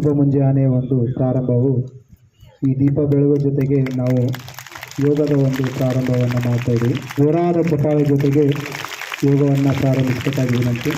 ಶುಭ ಮುಂಜಾನೆ ಒಂದು ಪ್ರಾರಂಭವು ಈ ದೀಪ ಬೆಳಗುವ ಜೊತೆಗೆ ನಾವು ಯೋಗದ ಒಂದು ಪ್ರಾರಂಭವನ್ನು ಮಾಡ್ತಾ ಇದ್ದೀವಿ. ಜೋರಾದ ಚಪ್ಪಾಳೆ ಜೊತೆಗೆ ಯೋಗವನ್ನು ಪ್ರಾರಂಭಿಸಬೇಕಾಗಿ ವಿನಂತಿ.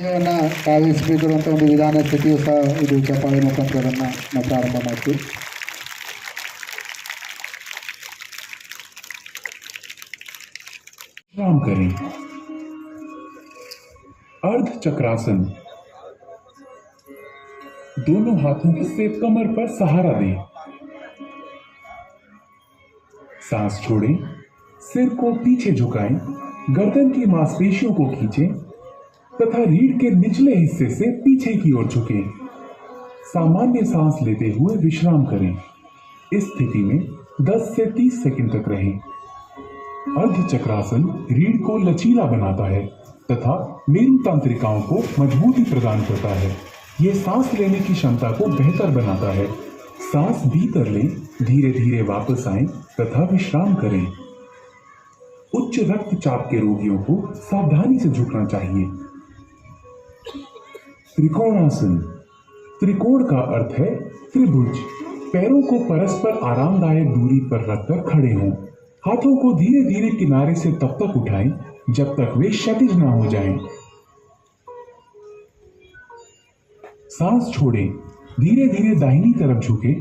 ಯೋಗವನ್ನು ಕಾವಿಸಬೇಕಿರುವಂಥ ಒಂದು ವಿಧಾನ ಸ್ಥಿತಿಯು ಸಹ ಇದು ಚಪ್ಪಾಳೆ ಮುಖಾಂತರವನ್ನು ನಾವು ಪ್ರಾರಂಭ ಮಾಡ್ತೀವಿ. विश्राम करें। अर्ध चक्रासन। दोनों हाथों से कमर पर सहारा दें। सांस छोड़ें, सिर को पीछे झुकाएं, गर्दन की मांसपेशियों को खींचें तथा रीढ़ के निचले हिस्से से पीछे की ओर झुकें। सामान्य सांस लेते हुए विश्राम करें। इस स्थिति में 10 से 30 सेकंड तक रहें। अर्ध चक्रासन रीढ़ को लचीला बनाता है तथा मेरु तंत्रिकाओं को मजबूती प्रदान करता है। यह सांस लेने की क्षमता को बेहतर बनाता है। सांस भीतर लें, धीरे धीरे वापस आएं तथा विश्राम करें। उच्च रक्तचाप के रोगियों को सावधानी से झुकना चाहिए। त्रिकोणासन। त्रिकोण का अर्थ है त्रिभुज। पैरों को परस्पर आरामदायक दूरी पर रखकर खड़े हों। हाथों को धीरे धीरे किनारे से तब तक उठाएं जब तक वे क्षैतिज ना हो जाएं। सांस छोड़ें, धीरे धीरे दाहिनी तरफ झुकें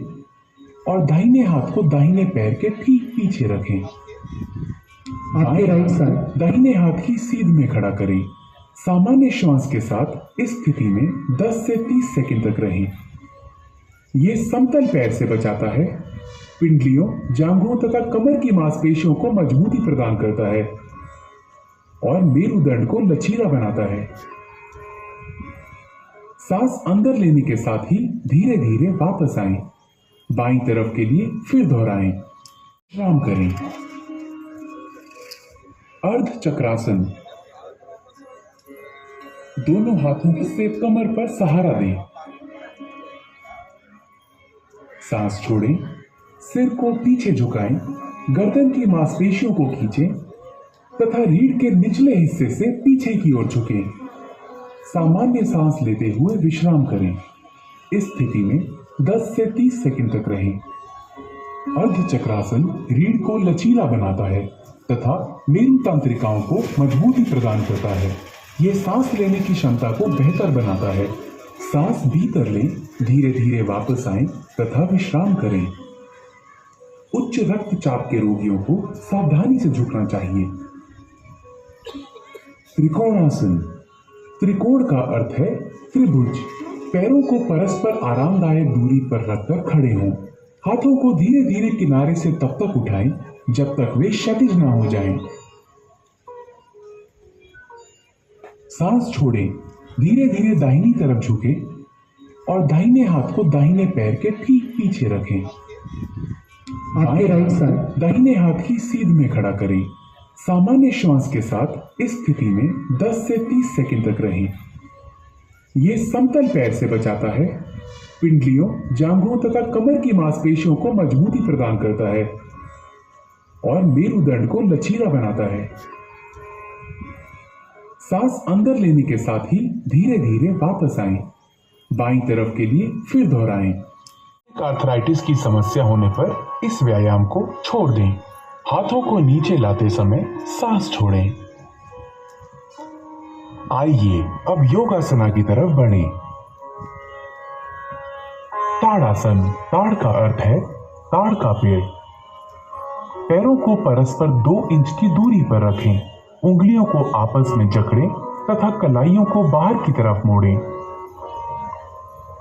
और दाहिने हाथ को दाहिने पैर के ठीक पीछे रखें। दाहिने हाथ की सीध में खड़ा करें। सामान्य श्वास के साथ इस स्थिति में 10 से 30 सेकंड तक रहें। यह समतल पैर से बचाता है, पिंडलियों, जांघों तथा कमर की मांसपेशियों को मजबूती प्रदान करता है और मेरुदंड को लचीला बनाता है। सांस अंदर लेने के साथ ही धीरे धीरे वापस आएं। बाईं तरफ के लिए फिर दोहराएं। विश्राम करें। अर्ध चक्रासन। दोनों हाथों से कमर पर सहारा दें। सांस छोड़ें, सिर को पीछे झुकाएं, गर्दन की मांसपेशियों को खींचें तथा रीढ़ के निचले हिस्से से पीछे की ओर झुकें। सामान्य सांस लेते हुए विश्राम करें। इस स्थिति में 10 से 30 सेकंड तक रहें। अर्ध चक्रासन रीढ़ को लचीला बनाता है तथा मेरु तंत्रिकाओं को मजबूती प्रदान करता है। यह सांस लेने की क्षमता को बेहतर बनाता है। सांस भीतर लें, धीरे धीरे वापस आएं तथा विश्राम करें। उच्च रक्तचाप के रोगियों को सावधानी से झुकना चाहिए। त्रिकोणासन। त्रिकोण का अर्थ है त्रिभुज। पैरों को परस्पर आरामदायक दूरी पर रखकर खड़े हों। हाथों को धीरे धीरे किनारे से तब तक उठाएं जब तक वे क्षैतिज ना हो जाएं। सांस छोड़ें, धीरे धीरे दाहिनी तरफ झुकें और दाहिने हाथ को दाहिने पैर के ठीक पीछे रखें। दाहिने हाथ की सीध में खड़ा करें। सामान्य श्वास के साथ इस स्थिति में 10 से 30 सेकंड तक रहें। यह समतल पैर से बचाता है, पिंडलियों, जांघों तथा कमर की मांसपेशियों को मजबूती प्रदान करता है और मेरुदंड को लचीला बनाता है। सांस अंदर लेने के साथ ही धीरे धीरे वापस आएं। बाईं तरफ के लिए फिर दोहराएं। आर्थराइटिस की समस्या होने पर इस व्यायाम को छोड़ दें। हाथों को नीचे लाते समय सांस छोड़ें। आइए अब योगासना की तरफ बढ़ें। ताड़ासन। ताड़ का अर्थ है ताड़ का पेड़। पैरों को परस्पर 2 इंच की दूरी पर रखें। उंगलियों को आपस में जकड़ें तथा कलाइयों को बाहर की तरफ मोड़ें।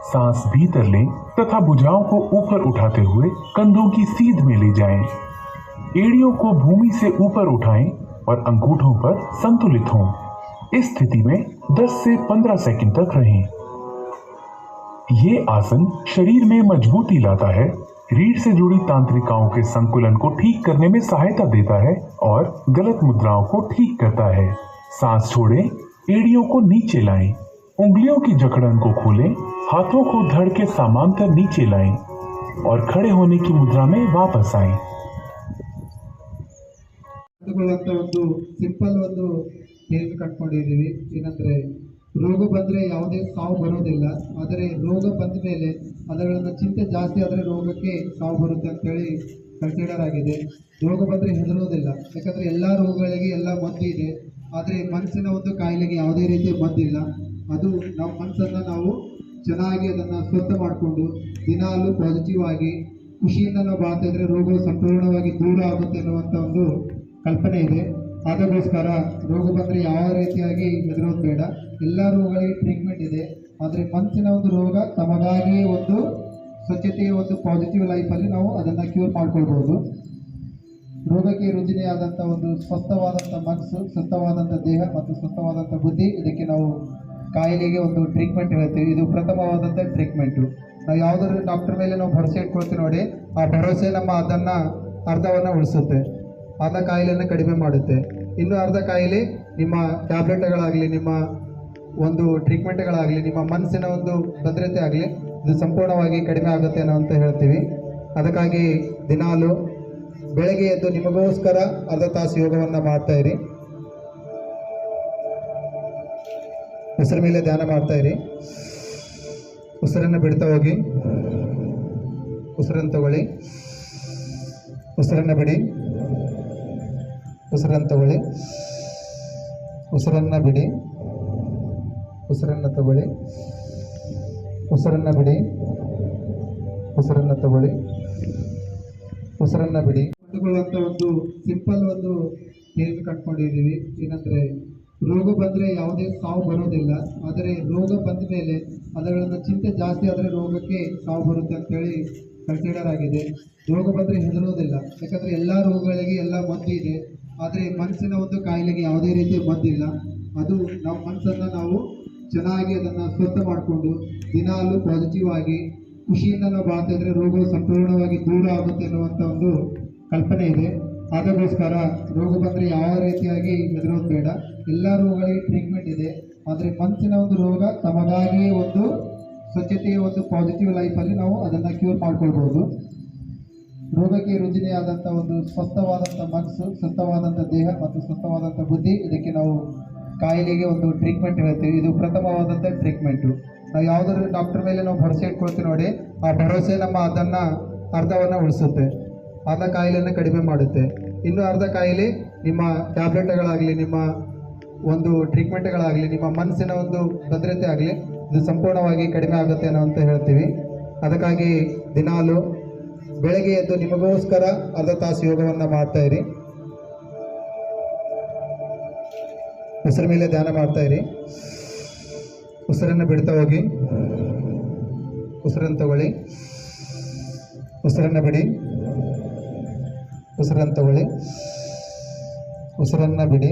सांस भीतर लें तथा भुजाओं को ऊपर उठाते हुए कंधों की सीध में ले जाएं। एड़ियों को भूमि से ऊपर उठाएं और अंगूठों पर संतुलित हों। इस स्थिति में 10 से 15 सेकंड तक रहें। ये आसन शरीर में मजबूती लाता है, रीढ़ से जुड़ी तांत्रिकाओं के संकुलन को ठीक करने में सहायता देता है और गलत मुद्राओं को ठीक करता है। सांस छोड़ें, एड़ियों को नीचे लाएं, उंगलियों की जकड़न को खोलें, हाथों को धड़ के समांतर नीचे लाएं और खड़े होने की मुद्रा में वापस आएं। ತೆಗೆದುಕೊಳ್ಳುವಂಥ ಒಂದು ಸಿಂಪಲ್ ಒಂದು ಟೇಲ್ ಕಂಡುಕೊಂಡಿದ್ದೀವಿ. ಏನಂದರೆ ರೋಗ ಬಂದರೆ ಯಾವುದೇ ಸಾವು ಬರೋದಿಲ್ಲ, ಆದರೆ ರೋಗ ಬಂದ ಮೇಲೆ ಅದರಿಂದ ಚಿಂತೆ ಜಾಸ್ತಿ ಆದರೆ ರೋಗಕ್ಕೆ ಸಾವು ಬರುತ್ತೆ ಅಂತೇಳಿ ಕನ್ಸಿಡರ್ ಆಗಿದೆ. ರೋಗ ಬಂದರೆ ಹೆದರೋದಿಲ್ಲ, ಯಾಕಂದರೆ ಎಲ್ಲ ರೋಗಗಳಿಗೆ ಎಲ್ಲ ಮದ್ದು ಇದೆ. ಆದರೆ ಮನಸ್ಸಿನ ಒಂದು ಕಾಯಿಲೆಗೆ ಯಾವುದೇ ರೀತಿಯ ಮದ್ದಿಲ್ಲ. ಅದು ನಮ್ಮ ಮನಸ್ಸನ್ನು ನಾವು ಚೆನ್ನಾಗಿ ಅದನ್ನು ಸ್ವಚ್ಛ ಮಾಡಿಕೊಂಡು ದಿನಾಲೂ ಪಾಸಿಟಿವ್ ಆಗಿ ಖುಷಿಯಿಂದ ನಾವು ಬಾಳ್ತಾ ಇದ್ರೆ ರೋಗವು ಸಂಪೂರ್ಣವಾಗಿ ದೂರ ಆಗುತ್ತೆ ಅನ್ನುವಂಥ ಒಂದು ಕಲ್ಪನೆ ಇದೆ. ಅದಕ್ಕೋಸ್ಕರ ರೋಗ ಬಂದರೆ ಯಾವ ರೀತಿಯಾಗಿ ಹೆದರೋದು ಬೇಡ. ಎಲ್ಲ ರೋಗಗಳಿಗೆ ಟ್ರೀಟ್ಮೆಂಟ್ ಇದೆ. ಆದರೆ ಮನಸ್ಸಿನ ಒಂದು ರೋಗ ತಮಗಾಗಿಯೇ ಒಂದು ಸ್ವಚ್ಛತೆಯ ಒಂದು ಪಾಸಿಟಿವ್ ಲೈಫಲ್ಲಿ ನಾವು ಅದನ್ನು ಕ್ಯೂರ್ ಮಾಡ್ಕೊಳ್ಬೋದು. ರೋಗಕ್ಕೆ ರುಜಿನಿಯಾದಂಥ ಒಂದು ಸ್ವಸ್ಥವಾದಂಥ ಮನಸ್ಸು, ಸ್ವಸ್ಥವಾದಂಥ ದೇಹ ಮತ್ತು ಸ್ವಸ್ಥವಾದಂಥ ಬುದ್ಧಿ, ಇದಕ್ಕೆ ನಾವು ಕಾಯಿಲೆಗೆ ಒಂದು ಟ್ರೀಟ್ಮೆಂಟ್ ಹೇಳ್ತೀವಿ. ಇದು ಪ್ರಥಮವಾದಂಥ ಟ್ರೀಟ್ಮೆಂಟು. ನಾವು ಯಾವುದಾದ್ರು ಡಾಕ್ಟರ್ ಮೇಲೆ ನಾವು ಭರವಸೆ ಇಟ್ಕೊಳ್ತೀವಿ ನೋಡಿ, ಆ ಭರವಸೆ ನಮ್ಮ ಅದನ್ನು ಅರ್ಧವನ್ನು ಉಳಿಸುತ್ತೆ, ಅರ್ಧ ಕಾಯಿಲೆಯನ್ನು ಕಡಿಮೆ ಮಾಡುತ್ತೆ. ಇನ್ನು ಅರ್ಧ ಕಾಯಿಲೆ ನಿಮ್ಮ ಟ್ಯಾಬ್ಲೆಟ್ಗಳಾಗಲಿ, ನಿಮ್ಮ ಒಂದು ಟ್ರೀಟ್ಮೆಂಟ್ಗಳಾಗಲಿ, ನಿಮ್ಮ ಮನಸ್ಸಿನ ಒಂದು ಭದ್ರತೆ ಆಗಲಿ, ಇದು ಸಂಪೂರ್ಣವಾಗಿ ಕಡಿಮೆ ಆಗುತ್ತೆ ಅನ್ನೋ ಅಂತ ಹೇಳ್ತೀವಿ. ಅದಕ್ಕಾಗಿ ದಿನಾಲು ಬೆಳಗ್ಗೆ ಎದ್ದು ನಿಮಗೋಸ್ಕರ ಅರ್ಧ ತಾಸು ಯೋಗವನ್ನು ಮಾಡ್ತಾ ಇರಿ. ಉಸಿರ ಮೇಲೆ ಧ್ಯಾನ ಮಾಡ್ತಾ ಇರಿ. ಉಸಿರನ್ನು ಬಿಡ್ತಾ ಹೋಗಿ. ಉಸಿರನ್ನು ತಗೊಳ್ಳಿ, ಉಸಿರನ್ನು ಬಿಡಿ, ಉಸಿರನ್ನು ತಗೊಳ್ಳಿ, ಉಸಿರನ್ನು ಬಿಡಿ, ಉಸಿರನ್ನು ತಗೊಳ್ಳಿ, ಉಸಿರನ್ನು ಬಿಡಿ, ಉಸಿರನ್ನು ತಗೊಳ್ಳಿ, ಉಸಿರನ್ನು ಬಿಡಿ. ಕೊಳ್ಳುವಂಥ ಒಂದು ಸಿಂಪಲ್ ಒಂದು ಟೇಲ್ ಕಂಡುಕೊಂಡಿದ್ದೀವಿ. ಏನಂದರೆ ರೋಗ ಬಂದರೆ ಯಾವುದೇ ಸಾವು ಬರೋದಿಲ್ಲ, ಆದರೆ ರೋಗ ಬಂದ ಮೇಲೆ ಅದರಿಂದ ಚಿಂತೆ ಜಾಸ್ತಿ ಆದರೆ ರೋಗಕ್ಕೆ ಸಾವು ಬರುತ್ತೆ ಅಂತೇಳಿ ಕನ್ಸಿಡರ್ ಆಗಿದೆ. ರೋಗ ಬಂದರೆ ಹೆದರೋದಿಲ್ಲ, ಯಾಕಂದರೆ ಎಲ್ಲ ರೋಗಗಳಿಗೆ ಎಲ್ಲ ಮದ್ದು ಇದೆ. ಆದರೆ ಮನಸ್ಸಿನ ಒಂದು ಕಾಯಿಲೆಗೆ ಯಾವುದೇ ರೀತಿಯ ಮದ್ದಿಲ್ಲ. ಅದು ನಮ್ಮ ಮನಸ್ಸನ್ನು ನಾವು ಚೆನ್ನಾಗಿ ಅದನ್ನು ಸ್ವಚ್ಛ ಮಾಡಿಕೊಂಡು ದಿನಾಲೂ ಪಾಸಿಟಿವ್ ಆಗಿ ಖುಷಿಯಿಂದ ನಾವು ಬಾಳ್ತಾ ಇದ್ರೆ ರೋಗವು ಸಂಪೂರ್ಣವಾಗಿ ದೂರ ಆಗುತ್ತೆ ಅನ್ನುವಂಥ ಒಂದು ಕಲ್ಪನೆ ಇದೆ. ಅದಕ್ಕೋಸ್ಕರ ರೋಗ ಬಂದರೆ ಯಾವ ರೀತಿಯಾಗಿ ಹೆದರೋದು ಬೇಡ. ಎಲ್ಲ ರೋಗಗಳಿಗೆ ಟ್ರೀಟ್ಮೆಂಟ್ ಇದೆ. ಆದರೆ ಮನಸ್ಸಿನ ಒಂದು ರೋಗ ತಮಗಾಗಿಯೇ ಒಂದು ಸ್ವಚ್ಛತೆಯ ಒಂದು ಪಾಸಿಟಿವ್ ಲೈಫಲ್ಲಿ ನಾವು ಅದನ್ನು ಕ್ಯೂರ್ ಮಾಡ್ಕೊಳ್ಬೋದು. ರೋಗಕ್ಕೆ ರುಜಿನಿಯಾದಂಥ ಒಂದು ಸ್ವಸ್ಥವಾದಂಥ ಮನಸ್ಸು, ಸ್ವಸ್ಥವಾದಂಥ ದೇಹ ಮತ್ತು ಸ್ವಸ್ಥವಾದಂಥ ಬುದ್ಧಿ, ಇದಕ್ಕೆ ನಾವು ಕಾಯಿಲೆಗೆ ಒಂದು ಟ್ರೀಟ್ಮೆಂಟ್ ಹೇಳ್ತೀವಿ. ಇದು ಪ್ರಥಮವಾದಂಥ ಟ್ರೀಟ್ಮೆಂಟು. ನಾವು ಯಾವುದಾದ್ರು ಡಾಕ್ಟರ್ ಮೇಲೆ ನಾವು ಭರವಸೆ ಇಟ್ಕೊಳ್ತೀವಿ ನೋಡಿ, ಆ ಭರವಸೆ ನಮ್ಮ ಅದನ್ನು ಅರ್ಧವನ್ನು ಉಳಿಸುತ್ತೆ, ಅರ್ಧ ಕಾಯಿಲೆಯನ್ನು ಕಡಿಮೆ ಮಾಡುತ್ತೆ. ಇನ್ನು ಅರ್ಧ ಕಾಯಿಲೆ ನಿಮ್ಮ ಟ್ಯಾಬ್ಲೆಟ್ಗಳಾಗಲಿ, ನಿಮ್ಮ ಒಂದು ಟ್ರೀಟ್ಮೆಂಟ್ಗಳಾಗಲಿ, ನಿಮ್ಮ ಮನಸ್ಸಿನ ಒಂದು ಭದ್ರತೆ ಆಗಲಿ, ಇದು ಸಂಪೂರ್ಣವಾಗಿ ಕಡಿಮೆ ಆಗುತ್ತೆ ಅನ್ನೋ ಅಂತ ಹೇಳ್ತೀವಿ. ಅದಕ್ಕಾಗಿ ದಿನಾಲು ಬೆಳಗ್ಗೆ ಎದ್ದು ನಿಮಗೋಸ್ಕರ ಅರ್ಧ ತಾಸು ಯೋಗವನ್ನು ಮಾಡ್ತಾ ಇರಿ. ಉಸಿರ ಮೇಲೆ ಧ್ಯಾನ ಮಾಡ್ತಾ ಇರಿ. ಉಸಿರನ್ನು ಬಿಡ್ತಾ ಹೋಗಿ. ಉಸಿರನ್ನು ತಗೊಳ್ಳಿ, ಉಸಿರನ್ನು ಬಿಡಿ, ಉಸಿರನ್ನು ತಗೊಳ್ಳಿ, ಉಸಿರನ್ನು ಬಿಡಿ,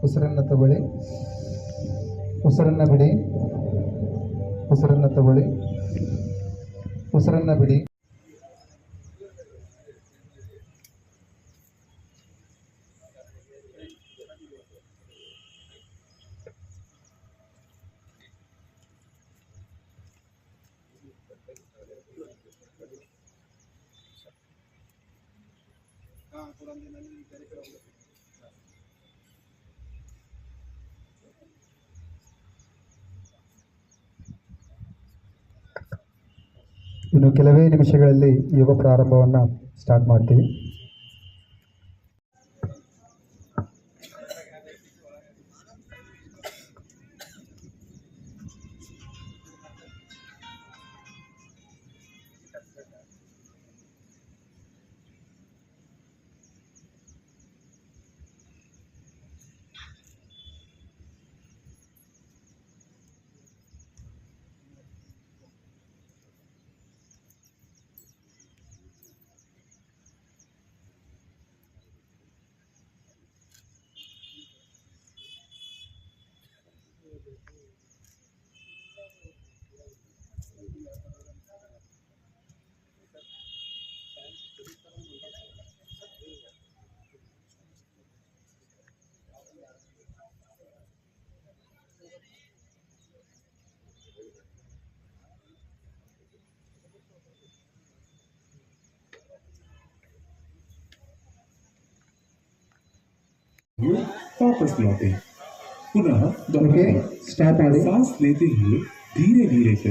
ಉಸಿರನ್ನು ತಗೊಳ್ಳಿ, ಉಸಿರನ್ನು ಬಿಡಿ, ಉಸಿರನ್ನು ತಗೊಳ್ಳಿ, ಉಸಿರನ್ನು ಬಿಡಿ. ಇನ್ನು ಕೆಲವೇ ನಿಮಿಷಗಳಲ್ಲಿ ಯೋಗ ಪ್ರಾರಂಭವನ್ನು ಸ್ಟಾರ್ಟ್ ಮಾಡ್ತೀವಿ. हुए वापस लौटे। पुनः ओके दोहराएं। स्टार्ट ಮಾಡಿ सांस लेते हुए धीरे धीरे करें।